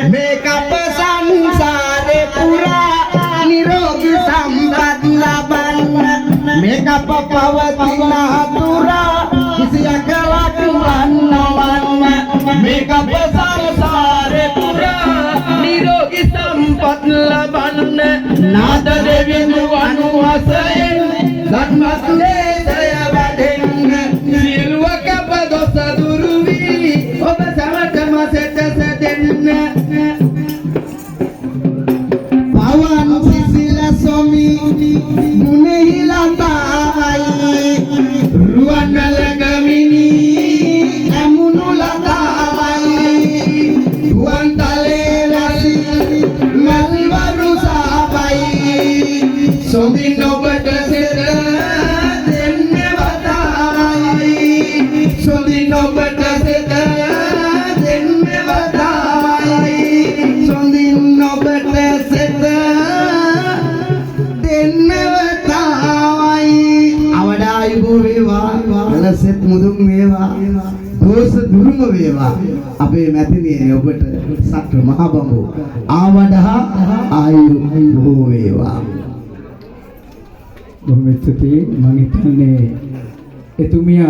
මේක අප සංසාරේ පුරා නිරෝගී සම්පත් ලබන්න මේක අප පවතින තුරා කිසියක ලක්වන්නවන්න මේක අප සංසාරේ පුරා නිරෝගී සම්පත් ලබන්න නාද දෙවිඳු අනුහසයෙන් ධර්මස්ලේ දය වඩෙන්න සිල්වක පදොස දුරු වී ඔබ සමටම සෙත සෙදෙන්න පවන් සිසිල සොමි මුනෙහිලා තායි රුවන් ලගමිනි ඇමුණු ලතායි රුවන් තලේ රසි මල්වරු සාබයි සොඳින් ඔබට සෙත දෙන්න වතායි සොඳින් ඔබට සෙත දෙන්න වතායි සොඳින් ඔබට සෙත දෙන්න වතායි අවඩායු වේවා වලසෙත් මුදුන් වේවා දෝෂ දුරුම වේවා අපේ මැතිණියනි ඔබට සක්‍ර මහ බඹු ආවඩහා ආයු බොහෝ වේවා බොහොම ස්තුතියි මම හිතන්නේ එතුමිය